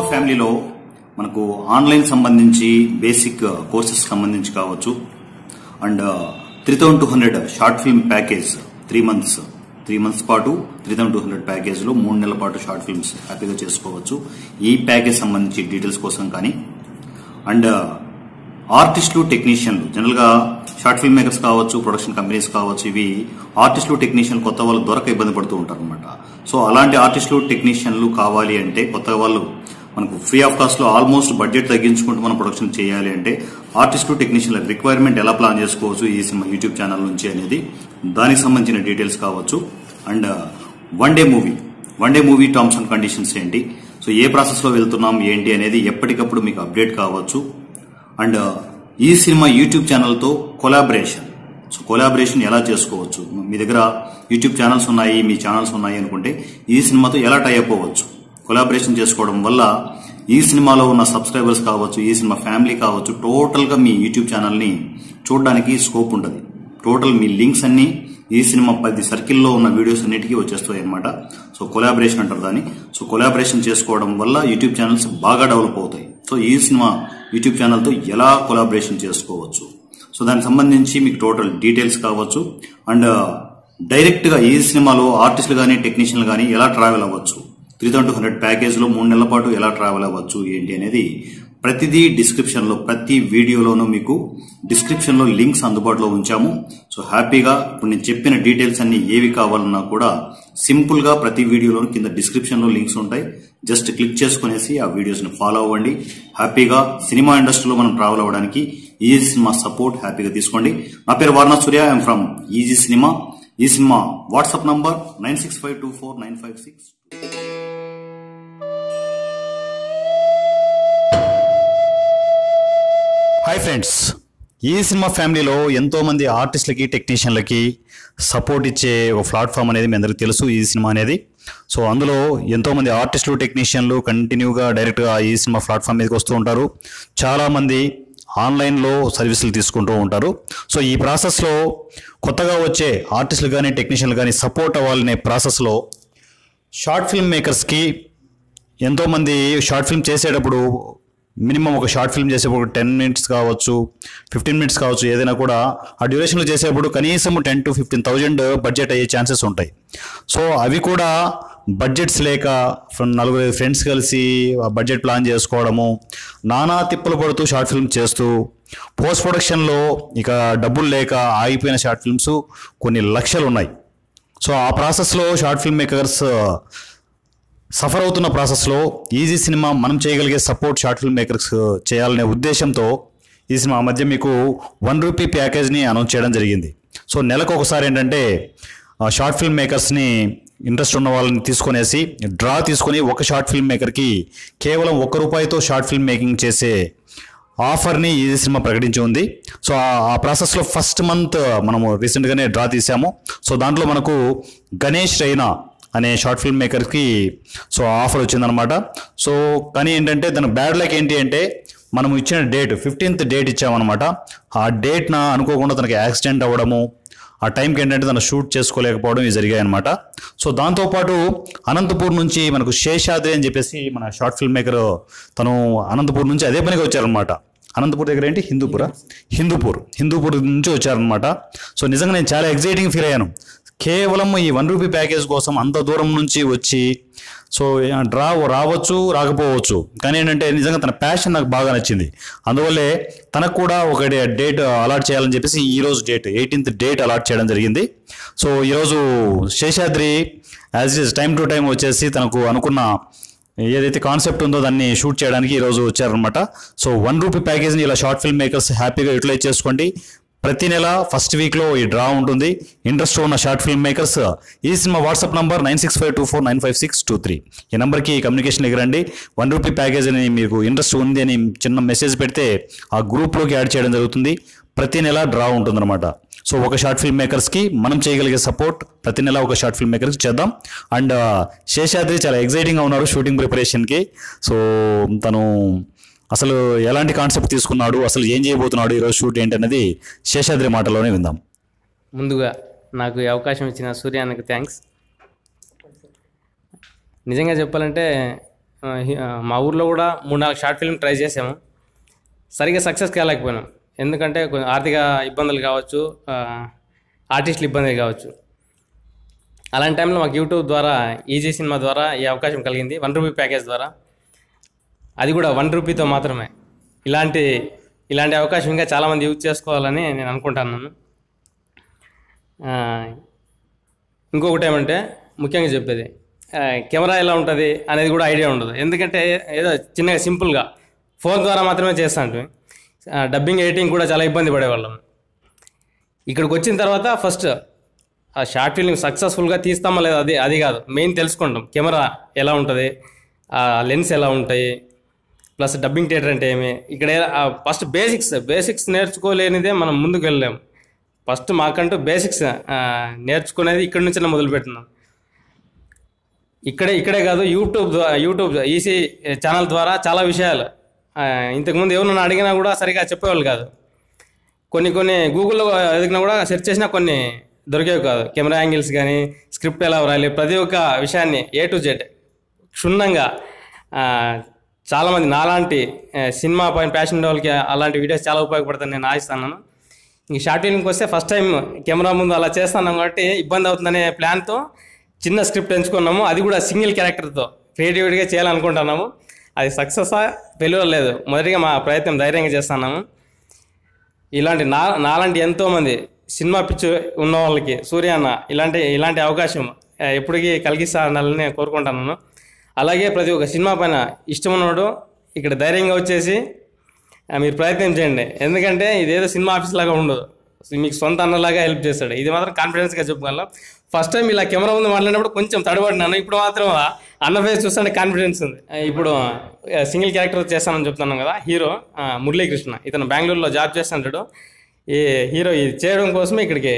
Cinema ఫ్యామిలీలో మనకు online సంబంధించి బేసిక్ కోర్సెస్ సంబంధించి కావచ్చు and 3200 short film package 3 months పాటు 3200 ప్యాకేజ్ లో 3 నెలల పాటు షార్ట్ ఫిల్మ్స్ హ్యాపీగా చేసుకోవచ్చు. ఈ ప్యాకేజ్ సంబంధించి డీటెయిల్స్ కోసం కానీ అండ్ ఆర్టిస్టులు టెక్నీషియన్లు జనరల్ గా షార్ట్ ఫిల్మ్ మేకర్స్ కావచ్చు, ప్రొడక్షన్ కంపెనీస్ కావచ్చు, ఇవి ఆర్టిస్టులు టెక్నీషియన్ కొత్త వాళ్ళు దొరక ఇబ్బంది పడుతూ ఉంటారు అనమాట. సో అలాంటి ఆర్టిస్టులు టెక్నీషియన్లు కావాలి అంటే కొత్త వాళ్ళు మనకు ఫ్రీ ఆఫ్ కాస్ట్ లో ఆల్మోస్ట్ బడ్జెట్ తగ్గించుకుంటూ మనం ప్రొడక్షన్ చేయాలి అంటే ఆర్టిస్టులు టెక్నీషియన్ల రిక్వైర్మెంట్ ఎలా ప్లాన్ చేసుకోవచ్చు ఈ సినిమా యూట్యూబ్ ఛానల్ నుంచి అనేది దానికి సంబంధించిన డీటెయిల్స్ కావచ్చు. And one day movie terms and conditions ఏంటి, సో ఏ ప్రాసెస్ లో వెళ్తున్నాం ఏంటి అనేది ఎప్పటికప్పుడు మీకు అప్డేట్ కావచ్చు. అండ్ ఈ సినిమా యూట్యూబ్ ఛానల్ తో కొలాబరేషన్ ఎలా చేసుకోవచ్చు, మీ దగ్గర యూట్యూబ్ ఛానల్స్ ఉన్నాయి, మీ ఛానల్స్ ఉన్నాయి అనుకుంటే ఈ సినిమాతో ఎలా టైఅప్ అవ్వచ్చు. కొలాబరేషన్ చేసుకోవడం వల్ల ఈ సినిమాలో ఉన్న సబ్స్క్రైబర్స్ కావచ్చు, ఈ సినిమా ఫ్యామిలీ కావచ్చు, టోటల్ గా మీ యూట్యూబ్ ఛానల్ ని చూడడానికి స్కోప్ ఉంటుంది. టోటల్ మీ లింక్స్ అన్ని ఈ సినిమా 10 సర్కిల్లో ఉన్న వీడియోస్ అన్నిటికీ వచ్చేస్తాయి అనమాట. సో కొలాబరేషన్ అంటారు దాన్ని. సో కొలాబరేషన్ చేసుకోవడం వల్ల యూట్యూబ్ ఛానల్స్ బాగా డెవలప్ అవుతాయి. సో ఈ సినిమా యూట్యూబ్ ఛానల్ తో ఎలా కొలాబరేషన్ చేసుకోవచ్చు, సో దానికి సంబంధించి మీకు టోటల్ డీటెయిల్స్ కావచ్చు. అండ్ డైరెక్ట్ గా ఈ సినిమాలో ఆర్టిస్టులు కానీ టెక్నీషియన్లు కానీ ఎలా ట్రావెల్ అవ్వచ్చు, 3200 ప్యాకేజ్ లో 3 నెలల పాటు ఎలా ట్రావెల్ అవ్వచ్చు ఏంటి అనేది ప్రతిదీ డిస్క్రిప్షన్ లో, ప్రతి వీడియోలోనూ మీకు డిస్క్రిప్షన్ లో లింక్స్ అందుబాటులో ఉంచాము. సో హ్యాపీగా ఇప్పుడు నేను చెప్పిన డీటెయిల్స్ అన్ని ఏవి కావాలన్నా కూడా సింపుల్ గా ప్రతి వీడియోలో కింద డిస్క్రిప్షన్ లో లింక్స్ ఉంటాయి. జస్ట్ క్లిక్ చేసుకునేసి ఆ వీడియోస్ ని ఫాలో అవ్వండి. హ్యాపీగా సినిమా ఇండస్ట్రీలో మనం ట్రావెల్ అవ్వడానికి ఈజీ సినిమా సపోర్ట్ హ్యాపీగా తీసుకోండి. నా పేరు వారణాసి సూర్య, ఐఎమ్ ఫ్రమ్ ఈజీ సినిమా. ఈ cinema WhatsApp number 96524956. Hi friends, ఈ సినిమా ఫ్యామిలీలో ఎంతో మంది ఆర్టిస్టులకి టెక్నీషియన్లకి సపోర్ట్ ఇచ్చే ఒక ప్లాట్ఫామ్ అనేది మీ అందరికీ తెలుసు ఈ సినిమా అనేది. సో అందులో ఎంతో మంది ఆర్టిస్టులు టెక్నీషియన్లు కంటిన్యూగా డైరెక్ట్గా ఈ సినిమా ప్లాట్ఫామ్ మీదకి వస్తూ ఉంటారు. చాలామంది ఆన్లైన్లో సర్వీసులు తీసుకుంటూ ఉంటారు. సో ఈ ప్రాసెస్లో కొత్తగా వచ్చే ఆర్టిస్టులు కానీ టెక్నీషియన్లు కానీ సపోర్ట్ అవ్వాలనే ప్రాసెస్లో షార్ట్ ఫిల్మ్ మేకర్స్కి ఎంతోమంది షార్ట్ ఫిల్మ్ చేసేటప్పుడు మినిమం ఒక షార్ట్ ఫిల్మ్ చేసేప్పుడు 10 minutes కావచ్చు, 15 minutes కావచ్చు, ఏదైనా కూడా ఆ డ్యూరేషన్లో చేసేప్పుడు కనీసం 10,000 to 15,000 బడ్జెట్ అయ్యే ఛాన్సెస్ ఉంటాయి. సో అవి కూడా బడ్జెట్స్ లేక నలుగురు ఫ్రెండ్స్ కలిసి ఆ బడ్జెట్ ప్లాన్ చేసుకోవడము, నానా తిప్పలు పడుతూ షార్ట్ ఫిల్మ్ చేస్తూ పోస్ట్ ప్రొడక్షన్లో ఇక డబ్బులు లేక ఆగిపోయిన షార్ట్ ఫిల్మ్స్ కొన్ని లక్షలు ఉన్నాయి. సో ఆ ప్రాసెస్లో షార్ట్ ఫిల్మ్ మేకర్స్ సఫర్ అవుతున్న ప్రాసెస్లో ఈజీ సినిమా మనం చేయగలిగే సపోర్ట్ షార్ట్ ఫిల్మ్ మేకర్స్ చేయాలనే ఉద్దేశంతో ఈ సినిమా మధ్య మీకు ₹1 ప్యాకేజ్ని అనౌన్స్ చేయడం జరిగింది. సో నెలకు ఒకసారి ఏంటంటే షార్ట్ ఫిల్మ్ మేకర్స్ని ఇంట్రెస్ట్ ఉన్న వాళ్ళని తీసుకునేసి డ్రా తీసుకొని ఒక షార్ట్ ఫిల్మ్ మేకర్కి కేవలం ₹1తో షార్ట్ ఫిల్మ్ మేకింగ్ చేసే ఆఫర్ని ఈ సినిమా ప్రకటించి ఉంది. సో ఆ ప్రాసెస్లో ఫస్ట్ మంత్ మనము రీసెంట్గానే డ్రా తీసాము. సో దాంట్లో మనకు గణేష్ రైనా అనే షార్ట్ ఫిల్మ్ మేకర్కి సో ఆఫర్ వచ్చిందనమాట. సో కానీ ఏంటంటే దాని బ్యాడ్ లక్ ఏంటి అంటే మనం ఇచ్చిన డేట్ 15th డేట్ ఇచ్చామన్నమాట. ఆ డేట్న అనుకోకుండా తనకి యాక్సిడెంట్ అవ్వడము, ఆ టైంకి ఏంటంటే తను షూట్ చేసుకోలేకపోవడం ఇవి జరిగాయి అనమాట. సో దాంతోపాటు అనంతపూర్ నుంచి మనకు శేషాద్రి అని చెప్పేసి మన షార్ట్ ఫిల్మ్ మేకర్ తను అనంతపూర్ నుంచి అదే పనిగా వచ్చారనమాట. అనంతపూర్ దగ్గర ఏంటి హిందూపూర్ నుంచి వచ్చారనమాట. సో నిజంగా నేను చాలా ఎగ్జైటింగ్ ఫీల్ అయ్యాను. కేవలం ఈ ₹1 ప్యాకేజ్ కోసం అంత దూరం నుంచి వచ్చి సో డ్రా రావచ్చు రాకపోవచ్చు, కానీ ఏంటంటే నిజంగా తన ప్యాషన్ నాకు బాగా నచ్చింది. అందువల్లే తనకు కూడా ఒక డేట్ అలాట్ చేయాలని చెప్పేసి ఈరోజు డేట్ 18th డేట్ అలాట్ చేయడం జరిగింది. సో ఈరోజు Seshadri as it is time to time వచ్చేసి తనకు అనుకున్న ఏదైతే కాన్సెప్ట్ ఉందో దాన్ని షూట్ చేయడానికి ఈరోజు వచ్చారనమాట. సో ₹1 ప్యాకేజ్ని ఇలా షార్ట్ ఫిల్మ్ మేకర్స్ హ్యాపీగా యూటిలైజ్ చేసుకోండి. ప్రతి నెల ఫస్ట్ వీక్లో ఈ డ్రా ఉంటుంది. ఇంట్రెస్ట్ ఉన్న షార్ట్ ఫిల్మ్ మేకర్స్ ఈ సినిమా వాట్సాప్ నంబర్ 9652495623 ఈ నెంబర్కి కమ్యూనికేషన్ ఎగరండి. ₹1 ప్యాకేజ్ అని మీకు ఇంట్రెస్ట్ ఉంది అని చిన్న మెసేజ్ పెడితే ఆ గ్రూప్లోకి యాడ్ చేయడం జరుగుతుంది. ప్రతి నెల డ్రా ఉంటుందన్నమాట. సో ఒక షార్ట్ ఫిల్మ్ మేకర్స్కి మనం చేయగలిగే సపోర్ట్ ప్రతి నెల ఒక షార్ట్ ఫిల్మ్ మేకర్స్కి చేద్దాం. అండ్ శేషాద్రి చాలా ఎగ్జైటింగ్గా ఉన్నారు షూటింగ్ ప్రిపరేషన్కి. సో తను అసలు ఎలాంటి కాన్సెప్ట్ తీసుకున్నాడు, అసలు ఏం చేయబోతున్నాడు, ఈరోజు షూట్ ఏంటనేది శేషాద్రి మాటలోనే విందాం. ముందుగా నాకు ఈ అవకాశం ఇచ్చిన సూర్యానికి థ్యాంక్స్. నిజంగా చెప్పాలంటే మా ఊర్లో కూడా 3-4 షార్ట్ ఫిల్మ్ ట్రై చేసాము. సరిగ్గా సక్సెస్ కాలేకపోయినాం. ఎందుకంటే కొంచెం ఆర్థిక ఇబ్బందులు కావచ్చు, ఆర్టిస్టుల ఇబ్బందులు కావచ్చు. అలాంటి టైంలో మాకు యూట్యూబ్ ద్వారా ఈజీ సినిమా ద్వారా ఈ అవకాశం కలిగింది, ₹1 ప్యాకేజ్ ద్వారా. అది కూడా ₹1తో మాత్రమే. ఇలాంటి అవకాశం ఇంకా చాలామంది యూజ్ చేసుకోవాలని నేను అనుకుంటున్నాను. ఇంకొకటి ఏమంటే ముఖ్యంగా చెప్పేది, కెమెరా ఎలా ఉంటుంది అనేది కూడా ఐడియా ఉండదు. ఎందుకంటే ఏదో చిన్నగా సింపుల్గా ఫోన్ ద్వారా మాత్రమే చేస్తాంటివి. డబ్బింగ్ ఎడిటింగ్ కూడా చాలా ఇబ్బంది పడేవాళ్ళం. ఇక్కడికి వచ్చిన తర్వాత ఫస్ట్ ఆ షార్ట్ ఫిల్మ్ సక్సెస్ఫుల్గా తీస్తామా లేదా అది కాదు, మెయిన్ తెలుసుకుంటాం. కెమెరా ఎలా ఉంటుంది, లెన్స్ ఎలా ఉంటాయి, ప్లస్ డబ్బింగ్ థియేటర్ అంటే ఏమి. ఇక్కడ ఫస్ట్ బేసిక్స్ నేర్చుకోలేనిదే మనం ముందుకు వెళ్ళలేము. ఫస్ట్ మాకంటూ బేసిక్స్ నేర్చుకునేది ఇక్కడి నుంచే మొదలుపెట్టినాం. ఇక్కడే కాదు, యూట్యూబ్ ఈసీ ఛానల్ ద్వారా చాలా విషయాలు ఇంతకుముందు ఎవరన్నా అడిగినా కూడా సరిగా చెప్పేవాళ్ళు కాదు. కొన్ని గూగుల్లో ఎదిగినా కూడా సెర్చ్ చేసినా కొన్ని దొరికేవి కాదు. కెమెరా యాంగిల్స్ కానీ, స్క్రిప్ట్ ఎలా రాయాలి, ప్రతి ఒక్క విషయాన్ని A to Z క్షుణ్ణంగా చాలామంది నాలాంటి సినిమా పైన ప్యాషన్ ఉన్న వాళ్ళకి అలాంటి వీడియోస్ చాలా ఉపయోగపడతాయని నేను ఆశిస్తున్నాను. ఇంక షార్ట్ ఫిల్మ్కి వస్తే ఫస్ట్ టైం కెమెరా ముందు అలా చేస్తున్నాం కాబట్టి ఇబ్బంది అవుతుందనే ప్లాన్తో చిన్న స్క్రిప్ట్ ఎంచుకున్నాము. అది కూడా సింగిల్ క్యారెక్టర్తో క్రియేటివిటీగా చేయాలనుకుంటున్నాము. అది సక్సెస్ ఫెయిల్యూర్ లేదు. మొదటిగా మా ప్రయత్నం ధైర్యంగా చేస్తున్నాము. ఇలాంటి నాలాంటి ఎంతోమంది సినిమా పిచ్చి ఉన్న వాళ్ళకి సూర్య అన్న ఇలాంటి అవకాశం ఎప్పటికీ కలిగిస్తానని నేను కోరుకుంటున్నాను. అలాగే ప్రతి ఒక్క సినిమా పైన ఇష్టం ఉన్నవాడు ఇక్కడ ధైర్యంగా వచ్చేసి మీరు ప్రయత్నం చేయండి. ఎందుకంటే ఇదేదో సినిమా ఆఫీస్ లాగా ఉండదు, మీకు సొంత అన్నలాగా హెల్ప్ చేస్తాడు. ఇది మాత్రం కాన్ఫిడెన్స్గా చెప్పగలం. ఫస్ట్ టైం ఇలా కెమెరా ముందు మాట్లాడినప్పుడు కొంచెం తడబడినాను. ఇప్పుడు మాత్రం అన్న ఫేస్ చూస్తుంటే కాన్ఫిడెన్స్ ఉంది. ఇప్పుడు సింగిల్ క్యారెక్టర్ చేస్తానని చెప్తున్నాను కదా, హీరో మురళీకృష్ణ. ఇతను బెంగళూరులో జాబ్ చేస్తుంటాడు. ఈ హీరో ఇది చేయడం కోసమే ఇక్కడికి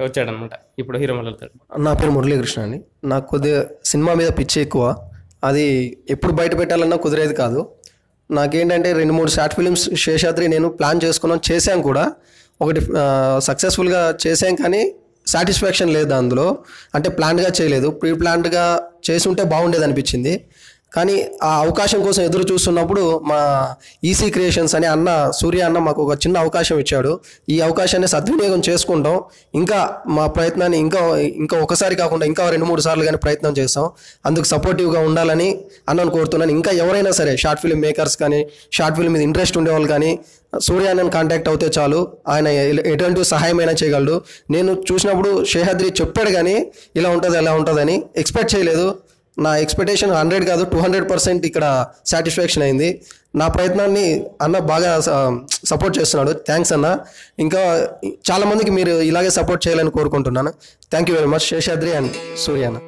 వచ్చాడనమాట. ఇప్పుడు హీరో మొదలుతాడు. నా పేరు మురళీకృష్ణ అండి. నాకు కొద్దిగా సినిమా మీద పిచ్చి ఎక్కువ. అది ఎప్పుడు బయట పెట్టాలన్నా కుదిరేది కాదు. నాకేంటంటే 2-3 షార్ట్ ఫిలిమ్స్ శేషాద్రి నేను ప్లాన్ చేశాం కూడా. ఒకటి సక్సెస్ఫుల్గా చేసాం, కానీ సాటిస్ఫాక్షన్ లేదు అందులో. అంటే ప్లాన్గా చేయలేదు, ప్రీ ప్లాన్డ్గా చేసి ఉంటే బాగుండేది అనిపించింది. కానీ ఆ అవకాశం కోసం ఎదురు చూస్తున్నప్పుడు మా ఈసీ క్రియేషన్స్ అని సూర్య అన్న మాకు ఒక చిన్న అవకాశం ఇచ్చాడు. ఈ అవకాశాన్ని సద్వినియోగం చేసుకుంటాం. ఇంకా మా ప్రయత్నాన్ని ఇంకా ఒకసారి కాకుండా ఇంకా 2-3 సార్లు కానీ ప్రయత్నం చేస్తాం. అందుకు సపోర్టివ్గా ఉండాలని అన్నను కోరుతున్నాను. ఇంకా ఎవరైనా సరే షార్ట్ ఫిల్మ్ మేకర్స్ కానీ, షార్ట్ ఫిల్మ్ మీద ఇంట్రెస్ట్ ఉండేవాళ్ళు కానీ సూర్య అన్నను కాంటాక్ట్ అవుతే చాలు. ఆయన ఎటువంటి సహాయమైనా చేయగలడు. నేను చూసినప్పుడు శేషాద్రి చెప్పాడు, కానీ ఇలా ఉంటుంది అలా ఉంటుందని ఎక్స్పెక్ట్ చేయలేదు. నా ఎక్స్పెక్టేషన్ 100 కాదు 200% ఇక్కడ సాటిస్ఫాక్షన్ అయింది. నా ప్రయత్నాన్ని అన్న బాగా సపోర్ట్ చేస్తున్నాడు. థ్యాంక్స్ అన్న. ఇంకా చాలామందికి మీరు ఇలాగే సపోర్ట్ చేయాలని కోరుకుంటున్నాను. Thank you very much Seshadri and Surya అన్న.